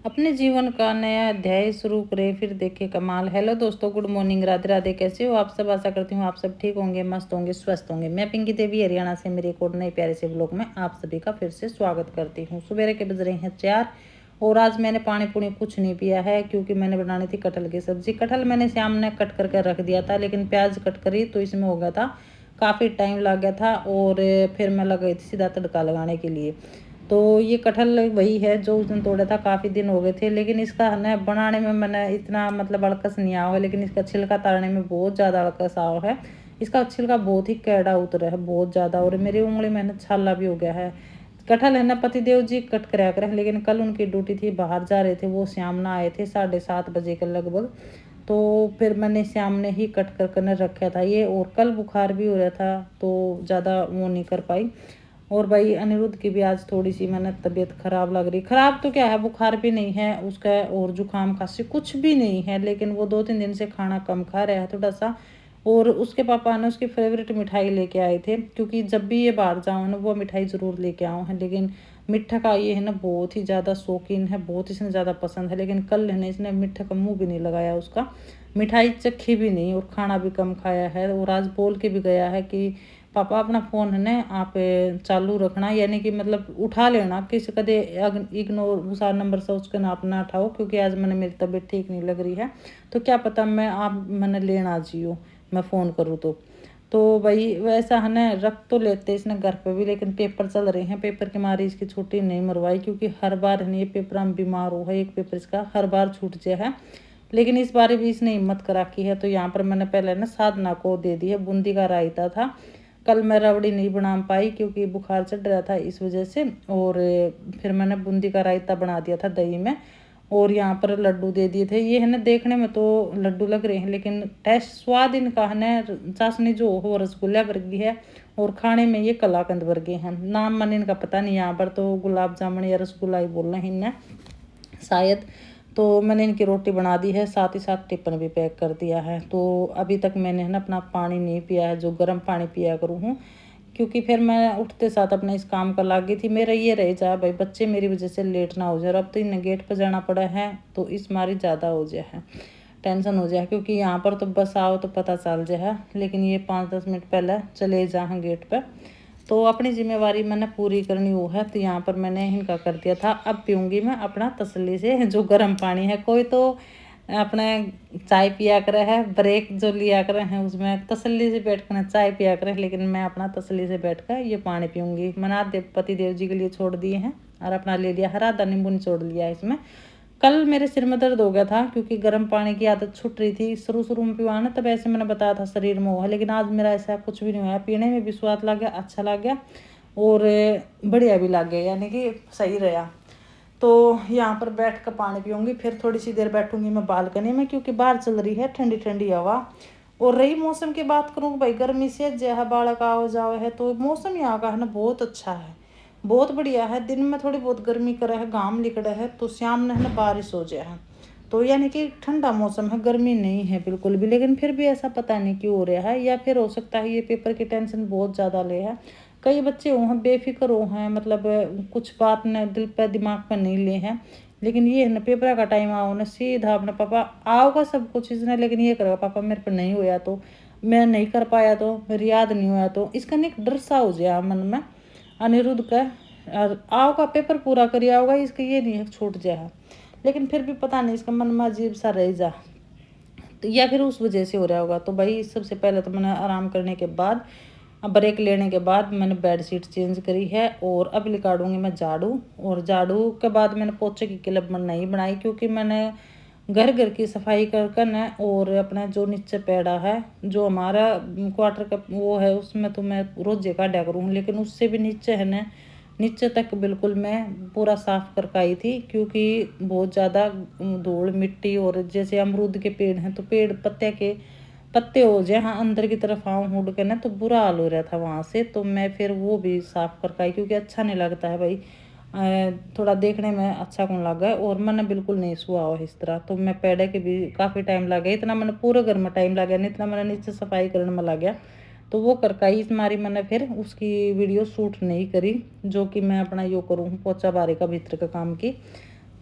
अपने जीवन का नया अध्याय शुरू करें फिर देखें कमाल। हेलो दोस्तों, गुड मॉर्निंग, राधे राधे। कैसे हो आप सब? आशा करती हूँ आप सब ठीक होंगे, मस्त होंगे, स्वस्थ होंगे। मैं पिंकी देवी हरियाणा से मेरे एक और नए प्यारे से ब्लॉग में आप सभी का फिर से स्वागत करती हूँ। सुबह के बज रहे हैं 4 और आज मैंने पानी पुनी कुछ नहीं पिया है क्योंकि मैंने बनानी थी कटहल की सब्जी। कटहल मैंने शाम ने कट करके रख दिया था, लेकिन प्याज कट करी तो इसमें हो गया था, काफ़ी टाइम लग गया था और फिर मैं लग गई थी सीधा तड़का लगाने के लिए। तो ये कटहल वही है जो उस दिन तोड़ा था, काफ़ी दिन हो गए थे, लेकिन इसका है ना बनाने में मैंने इतना मतलब अड़कस नहीं आया है, लेकिन इसका छिलका तारने में बहुत ज़्यादा अड़कस आया है। इसका छिलका बहुत ही कैड़ा उतरा है बहुत ज़्यादा, और मेरी उंगली में ना छाला भी हो गया है। कटहल है ना पतिदेव जी कट कराया करे, लेकिन कल उनकी ड्यूटी थी, बाहर जा रहे थे वो, शाम ना आए थे 7:30 बजे के लगभग। तो फिर मैंने शाम ने ही कट कर कर रखा था ये, और कल बुखार भी हो रहा था तो ज़्यादा वो नहीं कर पाई। और भाई अनिरुद्ध की भी आज थोड़ी सी मैंने तबीयत खराब लग रही, खराब तो क्या है, बुखार भी नहीं है उसका और जुकाम खांसी कुछ भी नहीं है, लेकिन वो 2-3 दिन से खाना कम खा रहा है थोड़ा सा। और उसके पापा ने उसकी फेवरेट मिठाई लेके आए थे, क्योंकि जब भी ये बाहर जाओ ना वो मिठाई ज़रूर लेके आओ हैं, लेकिन मिठा का ये है ना बहुत ही ज़्यादा शौकीन है, बहुत इसने ज़्यादा पसंद है। लेकिन कल है ना इसने मिठा का मुँह भी नहीं लगाया, उसका मिठाई चखी भी नहीं और खाना भी कम खाया है। और आज बोल के भी गया है कि पापा अपना फ़ोन है ना आप चालू रखना, यानी कि मतलब उठा लेना, किसी कदे इग्नोर दूसरा नंबर से उसके ना अपना उठाओ, क्योंकि आज मैंने मेरी तबीयत ठीक नहीं लग रही है, तो क्या पता मैं आप मैंने लेना जियो मैं फ़ोन करूँ तो भाई वैसा है ना रख तो लेते इसने घर पे भी, लेकिन पेपर चल रहे हैं, पेपर के मारे इसकी छुट्टी नहीं मरवाई, क्योंकि हर बार है ना ये पेपर हम बीमार हो है, एक पेपर इसका हर बार छूट जाए है। लेकिन इस बार भी इसने हिम्मत करा की है, तो यहाँ पर मैंने पहले ना साधना को दे दी है, बूंदी का रायता था। कल मैं रबड़ी नहीं बना पाई क्योंकि बुखार चढ़ रहा था इस वजह से, और फिर मैंने बूंदी का रायता बना दिया था दही में। और यहाँ पर लड्डू दे दिए थे, ये है ना देखने में तो लड्डू लग रहे हैं, लेकिन टेस्ट स्वाद इनका है ना चाशनी जो हो रसगुल्ला वर्गी है, और खाने में ये कलाकंद वर्गे हैं। नाम मन इनका पता नहीं, यहाँ पर तो गुलाब जामुन या रसगुल्ला ही बोल रहे हैं इन्हें शायद। तो मैंने इनकी रोटी बना दी है, साथ ही साथ टिफिन भी पैक कर दिया है। तो अभी तक मैंने है ना अपना पानी नहीं पिया है, जो गर्म पानी पिया करूँ हूँ, क्योंकि फिर मैं उठते साथ अपने इस काम कर लग गई थी। मेरा ये रह जाए भाई बच्चे मेरी वजह से लेट ना हो जाए, और अब तो इन्हें गेट पर जाना पड़ा है तो इस मारी ज़्यादा हो जाए है, टेंशन हो जाए, क्योंकि यहाँ पर तो बस आओ तो पता चल जाए, लेकिन ये 5-10 मिनट पहले चले जाए गेट पर। तो अपनी जिम्मेवारी मैंने पूरी करनी वो है, तो यहाँ पर मैंने इनका कर दिया था। अब पीऊँगी मैं अपना तसल्ली से जो गर्म पानी है। कोई तो अपने चाय पिया करे है, ब्रेक जो लिया करे हैं उसमें तसल्ली से बैठ कर चाय पिया करे, लेकिन मैं अपना तसल्ली से बैठ कर ये पानी पीऊँगी। मना देव पति देव जी के लिए छोड़ दिए हैं, और अपना ले लिया हरा नींबू निचोड़ लिया इसमें। कल मेरे सिर में दर्द हो गया था क्योंकि गर्म पानी की आदत छूट रही थी, शुरू शुरू में पीवाना तब ऐसे मैंने बताया था शरीर में हुआ, लेकिन आज मेरा ऐसा कुछ भी नहीं हुआ, पीने में भी स्वाद लग गया, अच्छा लग गया, और बढ़िया भी लग गया, यानी कि सही रहा। तो यहाँ पर बैठ कर पानी पीऊँगी, फिर थोड़ी सी देर बैठूंगी मैं बालकनी में, क्योंकि बाहर चल रही है ठंडी ठंडी हवा। और रही मौसम की बात करूँ भाई, गर्मी से जहाँ बालक आओ जाओ है, तो मौसम यहाँ का है ना बहुत अच्छा है, बहुत बढ़िया है। दिन में थोड़ी बहुत गर्मी करे है, घाम लिकड़ा है, तो शाम में है ना बारिश हो जाए है, तो यानी कि ठंडा मौसम है, गर्मी नहीं है बिल्कुल भी। लेकिन फिर भी ऐसा पता नहीं क्यों हो रहा है, या फिर हो सकता है ये पेपर की टेंशन बहुत ज़्यादा ले है। कई बच्चे हो हैं बेफिक्र हो हैं, मतलब कुछ बात न दिल पर दिमाग पर नहीं ले हैं, लेकिन ये है ना पेपर का टाइम आओ ना सीधा अपना पापा आओगा सब कुछ इसने, लेकिन ये करेगा पापा मेरे पर नहीं होया तो, मैं नहीं कर पाया तो, मेरी याद नहीं होया तो, इसका ना एक डर सा हो जाए मन में अनिरुद्ध का। और आओगा पेपर पूरा करिए आओगा, इसका ये नहीं है छूट जाए, लेकिन फिर भी पता नहीं इसका मन में अजीब सा रह जा, तो या फिर उस वजह से हो रहा होगा। तो भाई सबसे पहले तो मैंने आराम करने के बाद, अब ब्रेक लेने के बाद मैंने बेड शीट चेंज करी है, और अब निकालूंगी मैं झाड़ू, और झाड़ू के बाद मैंने पोछे की क्लिप नहीं बनाई, क्योंकि मैंने घर घर की सफाई कर कर न, और अपना जो नीचे पैड़ा है जो हमारा क्वार्टर का वो है उसमें तो मैं रोजे काटा करूँ, लेकिन उससे भी नीचे है ना, नीचे तक बिल्कुल मैं पूरा साफ करके आई थी, क्योंकि बहुत ज़्यादा धूल मिट्टी, और जैसे अमरूद के पेड़ हैं तो पेड़ पत्ते हो जाए हाँ अंदर की तरफ आऊँ उड़ के ना, तो बुरा हाल हो रहा था वहाँ से, तो मैं फिर वो भी साफ करके आई, क्योंकि अच्छा नहीं लगता है भाई, थोड़ा देखने में अच्छा कौन लगा है, और मैंने बिल्कुल नहीं सुहा हो इस तरह। तो मैं पेड़े के भी काफ़ी टाइम लगा, इतना मैंने पूरे घर में टाइम लगा नहीं, इतना मैंने नीचे सफाई करने में लग गया। तो वो करके आई इस मारी मैंने फिर उसकी वीडियो शूट नहीं करी, जो कि मैं अपना यो करूँ पोचा बारी का भीतर का काम की।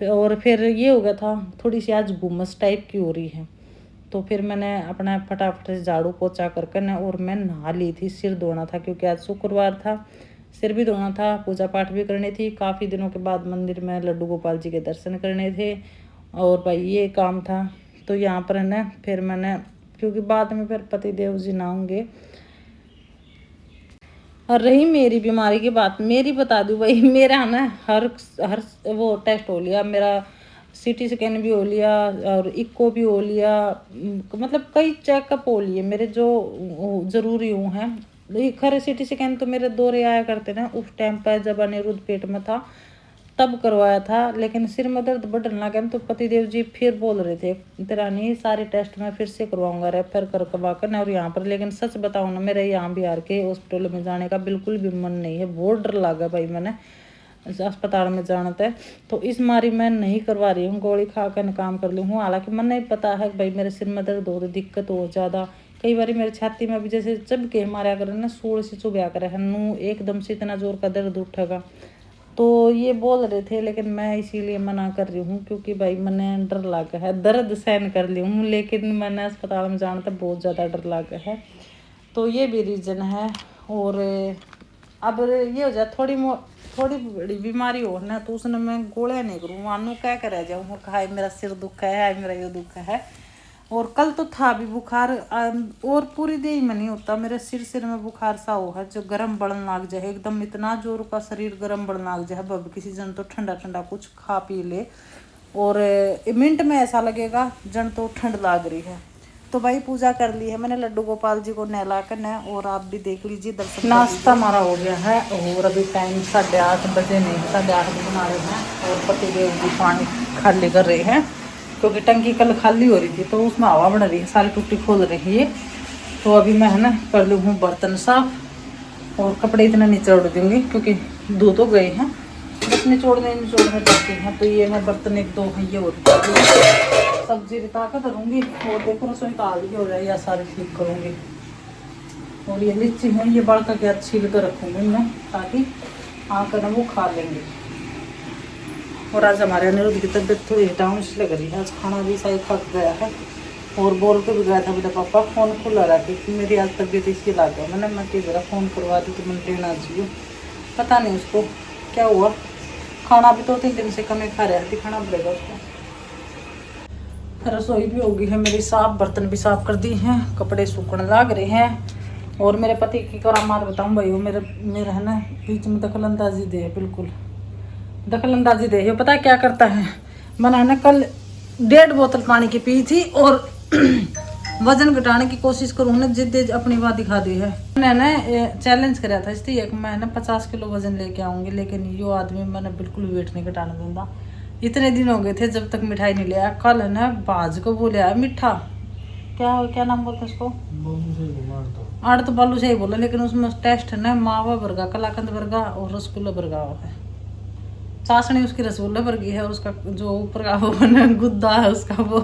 और फिर ये हो गया था, थोड़ी सी आज गुमस टाइप की हो रही है। तो फिर मैंने अपना फटाफट से झाड़ू पोछा करके ना और मैं नहा ली थी। सिर धोना था क्योंकि आज शुक्रवार था, सिर भी धोना था, पूजा पाठ भी करनी थी। काफ़ी दिनों के बाद मंदिर में लड्डू गोपाल जी के दर्शन करने थे और भाई ये काम था। तो यहाँ पर है ना फिर मैंने, क्योंकि बाद में फिर पति देव जी ना होंगे। और रही मेरी बीमारी की बात, मेरी बता दूँ भाई, मेरा ना हर हर वो टेस्ट हो लिया, मेरा सीटी स्कैन भी हो लिया और इको भी हो लिया, मतलब कई चेकअप हो लिए मेरे जो ज़रूरी हुए हैं। खरे सीटी स्कैन तो मेरे दौरे आया करते ना उस टाइम पर जब अनिरुद्ध पेट में था तब करवाया था, लेकिन सिर में दर्द बढ़ने लगा तो पतिदेव जी फिर बोल रहे थे तेरा नहीं सारे टेस्ट मैं फिर से करवाऊंगा, रेफर करवा कर ना। और यहाँ पर लेकिन सच बताऊँ ना, मेरे यहाँ बिहार के हॉस्पिटल में जाने का बिल्कुल भी मन नहीं है, बहुत डर लगा भाई मैंने अस्पताल में जाना था। तो इस मारी मैं नहीं करवा रही हूँ, गोली खा कर काम कर ली हूँ। हालांकि मन नहीं पता है भाई मेरे सिर में दर्द हो रही, दिक्कत हो ज़्यादा, कई बार मेरे छाती में भी जैसे चब के मारा करे ना, सूढ़ से चुभया करे है नू, एकदम से इतना जोर का दर्द उठेगा। तो ये बोल रहे थे लेकिन मैं इसीलिए मना कर रही हूँ क्योंकि भाई मैंने डर लगा है, दर्द सहन कर ली हूँ लेकिन मैंने अस्पताल में जाना तो बहुत ज़्यादा डर लगा है। तो ये भी रीज़न है। और अब ये हो जाए थोड़ी बड़ी बीमारी हो ना तो उसने मैं गोलियाँ नहीं करूँ, मानू क्या कर जाऊँ, हाय मेरा सिर दुख है, हाय मेरा ये दुख है। और कल तो था भी बुखार, और पूरी देह में नहीं होता, मेरे सिर में बुखार सा हो है जो गर्म बढ़न लग जाए एकदम, इतना जोर का शरीर गर्म बढ़न लग जाए। अब किसी जन तो ठंडा ठंडा कुछ खा पी ले और मिनट में ऐसा लगेगा जन तो ठंड लग रही है। तो भाई पूजा कर ली है मैंने लड्डू गोपाल जी को नहला कर न, और आप भी देख लीजिए दर्शन। नाश्ता हमारा हो गया है और अभी टाइम 8:30 बजे, नहीं 8:30 बजे बना रहे हैं। और पतिदेव जी पानी खाली कर रहे हैं क्योंकि टंकी कल खाली हो रही थी तो उसमें हवा बढ़ रही है, सारी टूटी खोल रही है। तो अभी मैं है ना कर लूँ हूँ बर्तन साफ और कपड़े इतना निचोड़ दूँगी क्योंकि धो तो गए हैं, बस निचोड़ने पड़ते हैं। तो ये मैं बर्तन एक दो ये होती सब्जी बिता कर धरूँगी और देखो रसोई काल भी हो जाए या सारे ठीक करूँगी। और ये लीची है ये बड़का के छील कर रखूँगी मैं ताकि आकर ना वो खा लेंगे। और आज हमारे अनिरुद्ध की तबीयत थोड़ी डाउन लग रही है, आज खाना भी सही थक गया है और बोल के भी गया था बेटा पापा फ़ोन खुला रहा कि मेरी आज तबीयत इसी लग गया। मैंने मैं ज़रा फ़ोन करवा दी तो मैंने लेना चाहिए, पता नहीं उसको क्या हुआ, खाना भी 2-3 दिन से कम ही खा रहा है, दिखाना पड़ेगा उसको। रसोई भी होगी है मेरी साफ, बर्तन भी साफ कर दी हैं, कपड़े सूखने लग रहे हैं। और मेरे पति की करामात बताऊँ भाई, वो मेरा है ना बीच में दखल अंदाजी दे, बिल्कुल दखल अंदाजी दे। पता है क्या करता है, मैंने है ना कल 1.5 बोतल पानी की पी थी और वजन घटाने की कोशिश करूँ ना, जिद अपनी बात दिखा दी है। मैंने ना चैलेंज कराया था इसलिए मैं ना 50 किलो वजन लेके आऊँगी, लेकिन यो आदमी मैंने बिल्कुल वेट नहीं घटाने दूंगा। इतने दिन हो गए थे जब तक मिठाई नहीं लिया, कल है ना बाज को बोले आया मीठा, क्या नाम बोलते उसको, आड़ तो बालू से ही बोला, लेकिन उसमें टेस्ट है ना मावा बर्गा, कलाकंद बर्गा और रसगुल्ला बर्गा है। चाशनी उसकी रसगुल्ला बर्गी है, उसका जो ऊपर का वो ना गुद्दा है उसका वो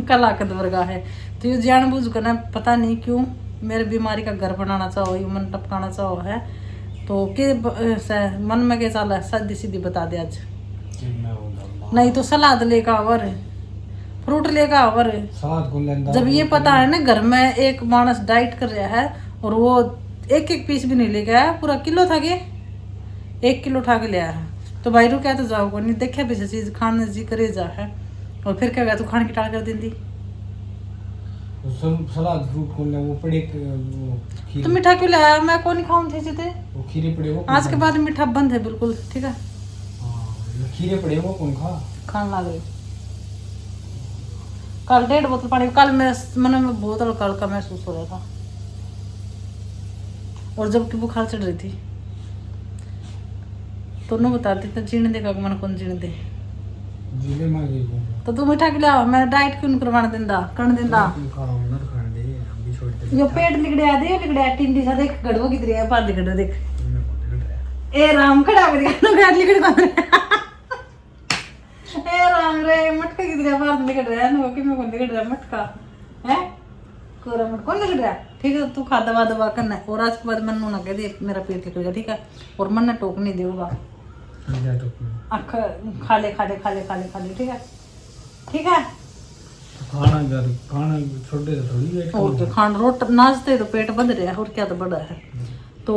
कलाकंद बर्गा है। तो ये जानबूझ कर ना पता नहीं क्यों मेरे बीमारी का घर बनाना चाहो, ये मन टपकाना चाहो है। तो के मन में क्या चाल है, सीधी सीधी बता दे आज, नहीं तो सलाद लेकर आवर, फ्रूट लेकर आवर। जब ये पता है ना घर में एक मानस डाइट कर रहा है और वो एक पीस भी नहीं लेके आया, पूरा किलो था के 1 किलो उठा के ले आया है। तो भाई रू क्या तो जाओ नहीं देखा पीछे चीज खाने जी करे जा है, और फिर क्या गया तू खाने की टाल कर दी सलाद फ्रूट को वो पड़े तो मीठा क्यों लाया, मैं कौन खाऊं थे सीधे वो खीरे पड़े वो आज के बाद मीठा बंद है बिल्कुल, ठीक है। खीरे पड़े वो कौन खाने लग रही कल 1.5 बोतल पानी, कल मेरे मन में बहुत हल्का हल्का महसूस हो रहा था और जबकि बुखार चढ़ रही थी। तो न बताते थे जीने देगा मन कौन जीने दे तो तू मीठा खिला, मैं डाइट क्यों करवाने देंदा कण देंदा। यो पेट लिगड़या दे, लिगड़या टिंडी सा देख गड़वो किधर है, पार लिगड़ देख ए राम खड़ा हो गया ना पेट लिगड़ कौन ए राम रे मटका किधर है, पार लिगड़ रहा है ना कि मैं कौन लिगड़ रहा मटका है, कोरा मट कौन लिगड़ रहा। ठीक है तू खा दवा करना, और आज के बाद मन ना कह दे मेरा पेट लिगड़ गया, ठीक है। और मन ना टोक नहीं देगा खा जाए तो अख खा ले खा ले खा ले खा ले खा ले, ठीक है ठीक है। खाना छोटे तो थोड़ी वेट और क्या खान रोट नाचते तो पेट बंद रहा है, और क्या तो बड़ा है। तो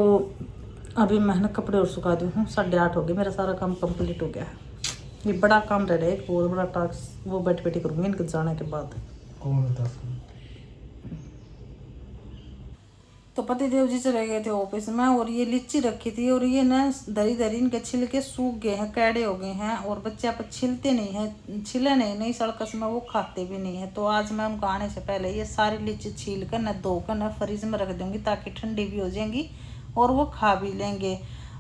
अभी मैंने कपड़े और सुखा दी हूँ, 8:30 हो गए, मेरा सारा काम कंप्लीट हो गया है। ये बड़ा काम रह रहा है, एक बहुत बड़ा टास्क, वो बैठ बैठी करूँगी इनके जाने के बाद। कौन होता तो पति देव जी चले गए थे ऑफिस में, और ये लीची रखी थी, और ये ना दरी दरी इनके छिलके सूख गए हैं, कैड़े हो गए हैं, और बच्चे आप छिलते नहीं हैं, छिले नहीं सड़कस में वो खाते भी नहीं है। तो आज मैं उनको आने से पहले ये सारी लीची छील कर न धो कर न फ्रिज में रख दूंगी, ताकि ठंडी भी हो जाएंगी और वो खा भी लेंगे।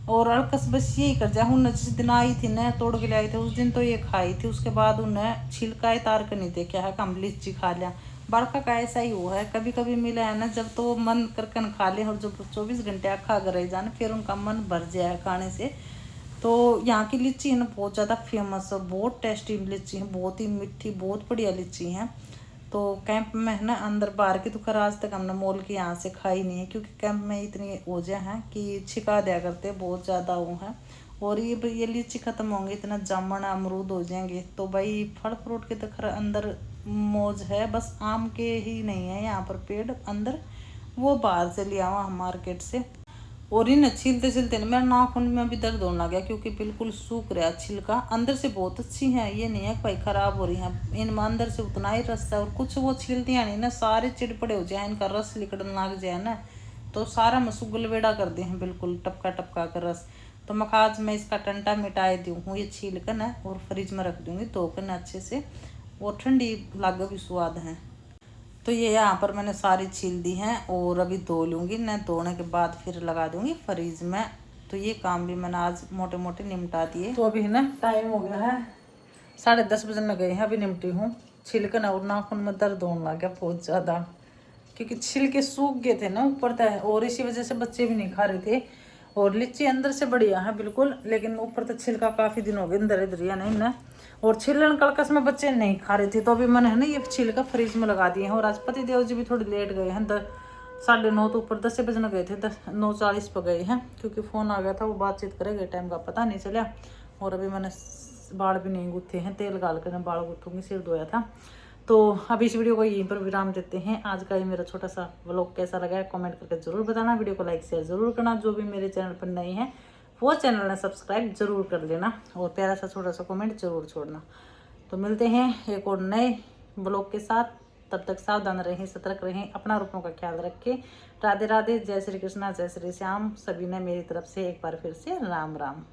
और अड़कस बस यही कर जाए, उन्हें जिस दिन आई थी न तोड़ के लाई थी उस दिन तो ये खाई थी, उसके बाद उन्हें छिलका तार कर नहीं देखा है, कम लीची खा लिया। बड़का का ऐसा ही हुआ है, कभी कभी मिला है ना, जब तो वो मन करके खा ले, और जब 24 घंटे अखा कर रह जाना फिर उनका मन भर जाए खाने से। तो यहाँ की लीची है ना बहुत ज़्यादा फेमस है, बहुत टेस्टी लीची है, बहुत ही मीठी, बहुत बढ़िया लीची है। तो कैंप में है ना अंदर बाहर की तो खैर आज तक हमने मॉल की यहाँ से खाई नहीं है, क्योंकि कैंप में इतनी ओझा हैं कि छिका दिया करते, बहुत ज़्यादा वो है। और ये लीची ख़त्म होंगे, इतना जामुन अमरूद हो जाएंगे, तो भाई फल फ्रूट के तो खैर अंदर मौज है, बस आम के ही नहीं है यहाँ पर पेड़ अंदर, वो बाहर से लिया हुआ हम मार्केट से। और इन छीलते छीलते ना मेरा नाखून में भी दर्द होने लगा, क्योंकि बिल्कुल सूख रहा छिलका। अंदर से बहुत अच्छी है, ये नहीं है भाई ख़राब हो रही हैं, इनमें अंदर से उतना ही रस है। और कुछ वो छीलती हैं नहीं ना, सारे चिड़पड़े हो जाए, इनका रस निकलने लग जाए ना, तो सारा मसूगल वेड़ा कर दे हैं, बिल्कुल टपका टपका कर रस। तो मैं आज मैं इसका टंटा मिटाए दी हूँ, ये छील कर ना और फ्रिज में रख दूँगी धो कर ना अच्छे से, और ठंडी लाग भी स्वाद है। तो ये यहाँ पर मैंने सारी छील दी हैं, और अभी धो लूँगी न, धोने के बाद फिर लगा दूँगी फ्रीज में। तो ये काम भी मैंने आज मोटे मोटे निपटा दिए। तो अभी ना टाइम हो गया है 10:30 बजे में गए हैं, अभी निपटी हूँ। छिलकन और नाखून में दर्द होने लग गया बहुत ज़्यादा, क्योंकि छिलके सूख गए थे ना ऊपर तक, और इसी वजह से बच्चे भी नहीं खा रहे थे। और लीची अंदर से बढ़िया है बिल्कुल, लेकिन ऊपर तक छिलका काफ़ी दिन हो गए अंदर इधर या नहीं ना, और छिलन कड़कस में बच्चे नहीं खा रहे थे। तो अभी मैंने है ना ये छिलका फ्रिज में लगा दिए हैं। और आज पति देव जी भी थोड़ी लेट गए हैं, 9:30 तो ऊपर 10 बजने गए थे, 9:40 पर गए हैं, क्योंकि फ़ोन आ गया था, वो बातचीत करेंगे, टाइम का पता नहीं चला। और अभी मैंने बाल भी नहीं गूथे हैं, तेल डाल कर बाल गूथूँगी, सिर धोया था। तो अभी इस वीडियो को यहीं पर विराम देते हैं। आज का ये मेरा छोटा सा व्लॉग कैसा लगा है कमेंट करके ज़रूर बताना, वीडियो को लाइक शेयर ज़रूर करना। जो भी मेरे चैनल पर नए हैं वो चैनल ने सब्सक्राइब जरूर कर लेना, और प्यारा सा छोटा सा कमेंट जरूर छोड़ना। तो मिलते हैं एक और नए ब्लॉग के साथ, तब तक सावधान रहें, सतर्क रहें, अपना रूपों का ख्याल रखें। राधे राधे, जय श्री कृष्णा, जय श्री श्याम। सभी ने मेरी तरफ से एक बार फिर से राम राम।